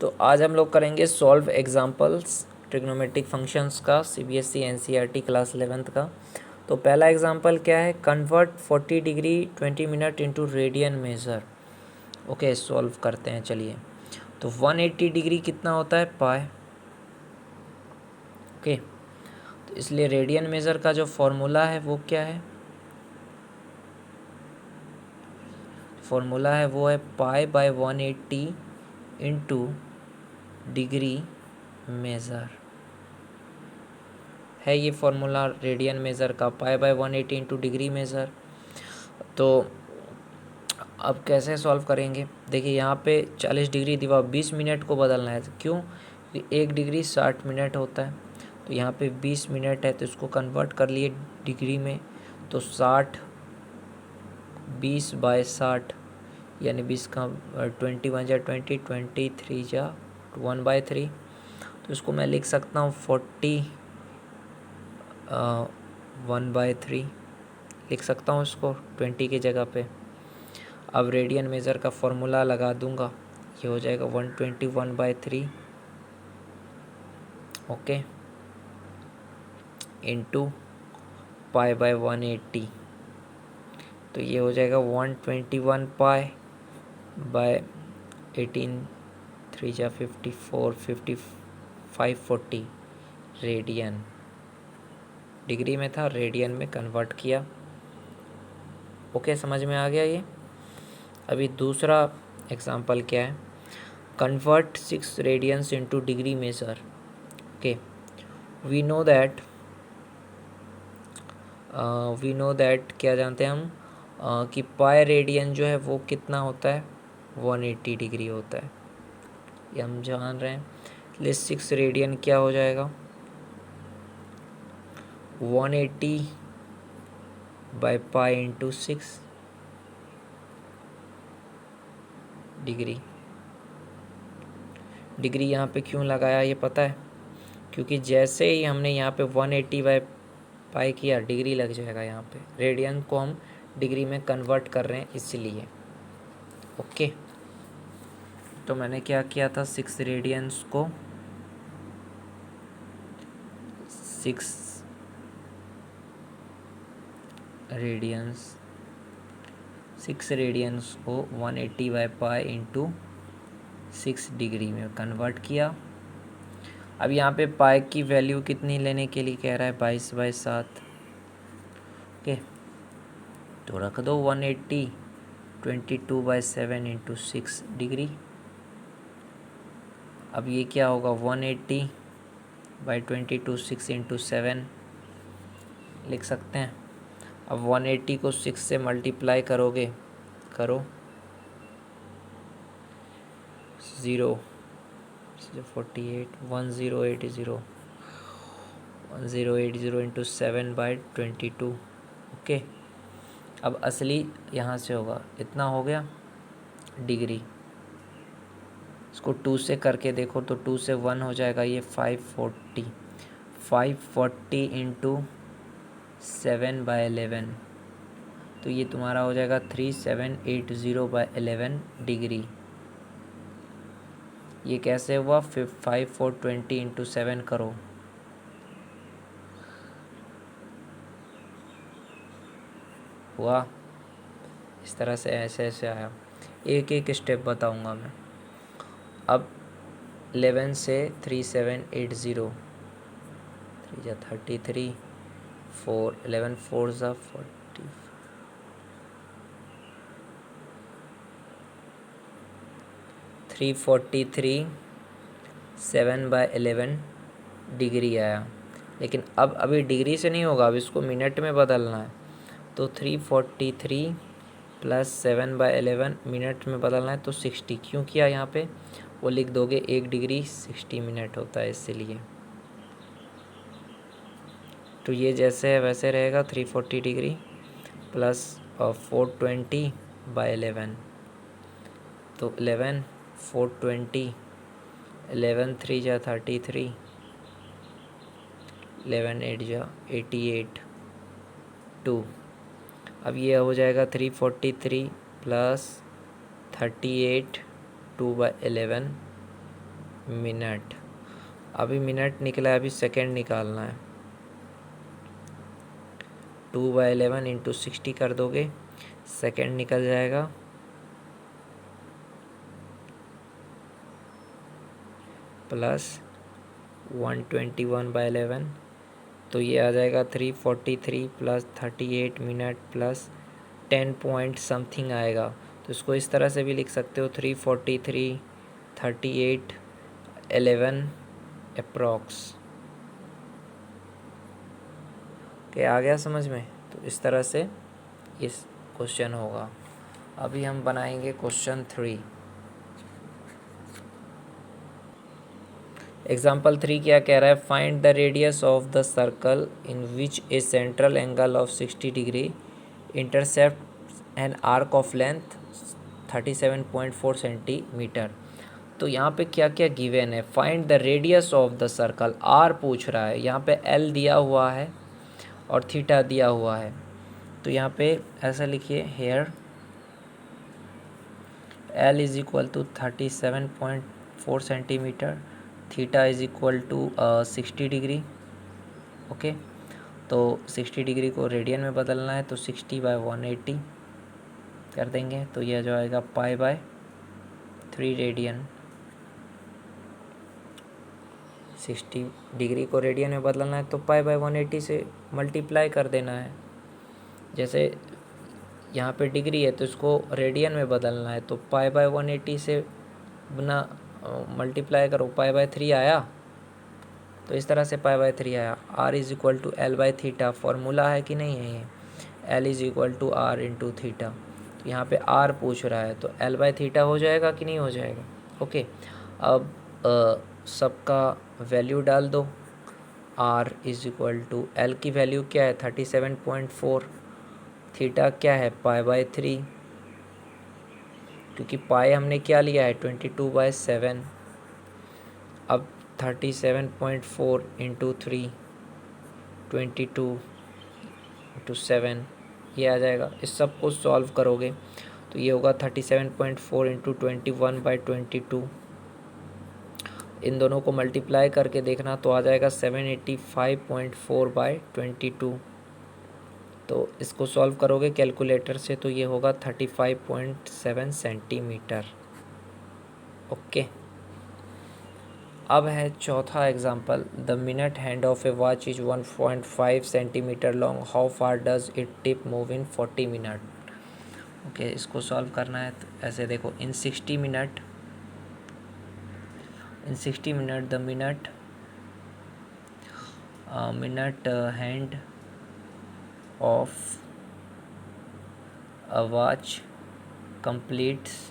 तो आज हम लोग करेंगे सॉल्व एग्जांपल्स ट्रिग्नोमेट्रिक फंक्शंस का सीबीएसई एनसीईआरटी क्लास 11th का। तो पहला एग्जांपल क्या है, convert 40 degree 20 minute into radian major. Okay, solve करते हैं चलिए। तो 180 डिग्री कितना होता है, पाई। ओके, तो इसलिए रेडियन मेजर का जो फॉर्मूला है वो क्या है, फॉर्मूला है वो है pi by 180 into degree measure है। ये फॉर्मूला रेडियन मेज़र का pi by 180 into degree measure. तो अब कैसे सॉल्व करेंगे, देखिए यहाँ पे 40 डिग्री दिवा 20 मिनट को बदलना है। क्यों, 1 डिग्री 60 मिनट होता है, तो यहाँ पे 20 मिनट है तो इसको कन्वर्ट कर लिए डिग्री में। तो 60 20 बाय 60 यानी 20 का 21 जा 20, 23 जा 1/3। तो इसको मैं लिख सकता हूँ 40 1/3 लिख सकता हूँ इसको 20 की जगह पे। अब रेडियन मेज़र का फॉर्मूला लगा दूंगा, ये हो जाएगा 121/3 ओके इंटू पाई बाय 180। तो ये हो जाएगा 121 पाई बाय 18 3 जा 54 55 40 रेडियन। डिग्री में था, रेडियन में कन्वर्ट किया। ओके, समझ में आ गया ये। अभी दूसरा एग्जांपल क्या है, convert 6 radians into degree measure. Okay, we know that क्या जानते हैं हम कि पाई रेडियन जो है वो कितना होता है, 180 डिग्री होता है, ये हम जान रहे हैं। इसलिए 6 रेडियन क्या हो जाएगा, 180 by pi into 6 degree. Degree यहाँ पे क्यों लगाया ये पता है, क्योंकि जैसे ही हमने यहाँ पे 180 बाय पाई किया डिग्री लग जाएगा यहाँ पे। रेडियन को हम डिग्री में कन्वर्ट कर रहे हैं इसलिए। ओके, तो मैंने क्या किया था, 6 रेडियंस को 6 रेडियंस को 180 बाय पाई इंटू 6 डिग्री में कन्वर्ट किया। अब यहाँ पे पाई की वैल्यू कितनी लेने के लिए कह रहा है, 22/7। ओके, तो रख दो 180 22/7 इंटू 6 डिग्री। अब ये क्या होगा, 180 बाई 22 6 इंटू 7 लिख सकते हैं। अब 180 को 6 से मल्टीप्लाई करोगे, करो 0 48 1080 इंटू 7/22। ओके, अब असली यहाँ से होगा, इतना हो गया डिग्री। इसको 2 से करके देखो तो 2 से 1 हो जाएगा, ये 540 इंटू 7/11। तो ये तुम्हारा हो जाएगा 3780/11 डिग्री। ये कैसे हुआ, 5420 इंटू 7 करो, हुआ इस तरह से, ऐसे ऐसे आया। एक एक स्टेप बताऊंगा मैं। अब 11 से 3780 3 जा 33 4 11 4 जा 40 343 7/11 डिग्री आया। लेकिन अब अभी डिग्री से नहीं होगा, अब इसको मिनट में बदलना है। तो 343 प्लस 7/11 मिनट में बदलना है, तो 60 क्यों किया यहाँ पे, वो लिख दोगे 1 डिग्री 60 मिनट होता है इसीलिए। तो ये जैसे है वैसे रहेगा, 340 डिग्री प्लस 420/11। तो 11 420 11 3 जा 33 11 8 जा 88 2। अब ये हो जाएगा 343 प्लस 38 2/11 मिनट। अभी मिनट निकला है, अभी सेकेंड निकालना है। 2/11 इंटू 60 कर दोगे, सेकेंड निकल जाएगा। प्लस 121/11, तो ये आ जाएगा 343 plus 38 minute plus 10 point something आएगा। तो इसको इस तरह से भी लिख सकते हो, 343 38 11 अप्रॉक्स। क्या आ गया समझ में? तो इस तरह से इस क्वेश्चन होगा। अभी हम बनाएंगे क्वेश्चन 3। एग्जाम्पल 3 क्या कह रहा है? Find the radius of the circle in which a central angle of 60 degree intercept an arc of length 37.4 centimetre. तो यहाँ पे क्या क्या गिवन है? Find the radius of the circle, R पूछ रहा है। यहाँ पे एल दिया हुआ है और थीटा दिया हुआ है। तो यहाँ पे ऐसा लिखिए, here L is equal to 37.4 centimetre, theta is equal to 60 degree. Okay, तो 60 डिग्री को रेडियन में बदलना है, तो 60/180 कर देंगे, तो यह जो आएगा π/3 रेडियन। 60 डिग्री को रेडियन में बदलना है तो π/180 से मल्टीप्लाई कर देना है। जैसे यहाँ पे डिग्री है तो इसको रेडियन में बदलना है, तो π/180 से गुना मल्टीप्लाई करो, π/3 आया। तो इस तरह से π/3 आया। r इज इक्वल टू L/थीटा, फॉर्मूला है कि नहीं है ये? L is equal to R into थीटा। तो यहाँ पे R पूछ रहा है, तो L/थीटा हो जाएगा कि नहीं हो जाएगा? ओके, अब सबका वैल्यू डाल दो। R is equal to L की वैल्यू क्या है? 37.4। थीटा क्या है? π/3, क्योंकि पाई हमने क्या लिया है? 22/7। अब 37.4 इंटू 3, 22/7 ये आ जाएगा। इस सब को सॉल्व करोगे तो ये होगा 37.4 इंटू 21/22। इन दोनों को मल्टीप्लाई करके देखना तो आ जाएगा 785.4/22। तो इसको सॉल्व करोगे कैलकुलेटर से तो ये होगा 35.7 सेंटीमीटर। ओके, अब है चौथा example. The minute hand of A watch is 1.5 centimetre long, how far does it tip move in 40 minute. Okay, इसको सॉल्व करना है तो ऐसे देखो, इन 60 minute the minute hand of a watch completes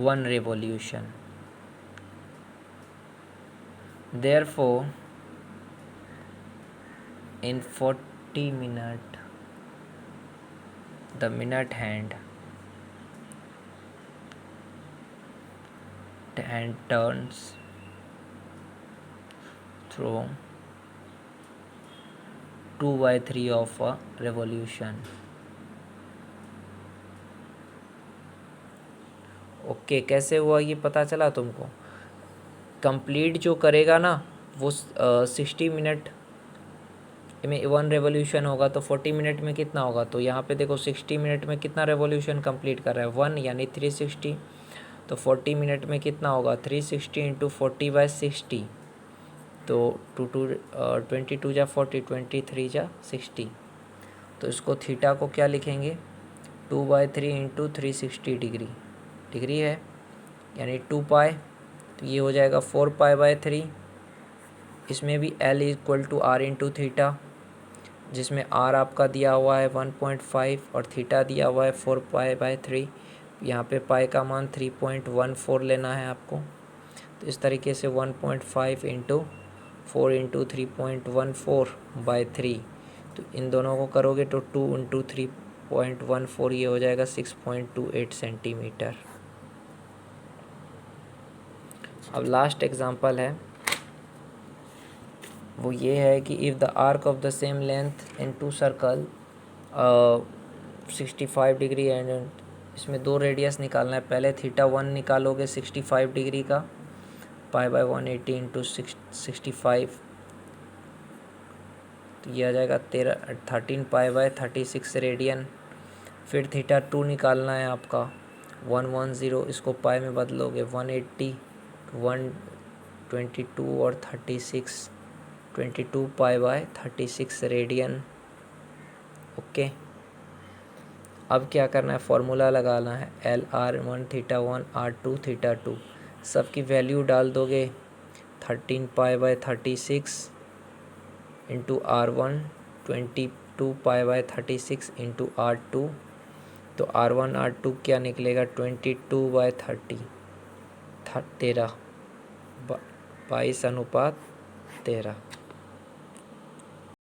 1 revolution. Therefore, in 40 minutes, the minute hand turns through 2/3 of a revolution. Okay, कैसे हुआ ये पता चला तुमको? कंप्लीट जो करेगा ना वो 60 मिनट में 1 रेवोल्यूशन होगा, तो 40 मिनट में कितना होगा? तो यहाँ पे देखो 60 मिनट में कितना रेवोल्यूशन कंप्लीट कर रहा है? 1, यानी 360। तो 40 मिनट में कितना होगा? 360 इंटू 40/60, तो 22 जा 40, 23 जा 60। तो इसको थीटा को क्या लिखेंगे? 2/3 इंटू 360 डिग्री है, यानी 2π। तो ये हो जाएगा 4π/3। इसमें भी L equal to R into theta, जिसमें R आपका दिया हुआ है 1.5 और थीटा दिया हुआ है 4π/3। यहाँ पे पाई का मान 3.14 लेना है आपको। तो इस तरीके से 1.5 इंटू 4 इंटू 3.14/3, तो इन दोनों को करोगे तो 2 इंटू 3.14 ये हो जाएगा 6.28 सेंटीमीटर। अब लास्ट एग्जांपल है, वो ये है कि if the arc of the same length in two circle 65 degree and इसमें 2 रेडियस निकालना है। पहले θ1 निकालोगे 65 डिग्री का, पाई बाय 180 इंटू 65, तो ये आ जाएगा 13 पाई बाय 36 रेडियन। फिर θ2 निकालना है आपका 110, इसको पाई में बदलोगे 180, 122 और 36, 22 पाई बाय 36 रेडियन। ओके, अब क्या करना है, फॉर्मूला लगाना है LR1 θ1 R2 θ2। सबकी वैल्यू डाल दोगे 13 pi by 36 into R1, 22 pi by 36 into R2। तो R1 R2 क्या निकलेगा, 22 बाय 30, 13, 22 अनुपात 13।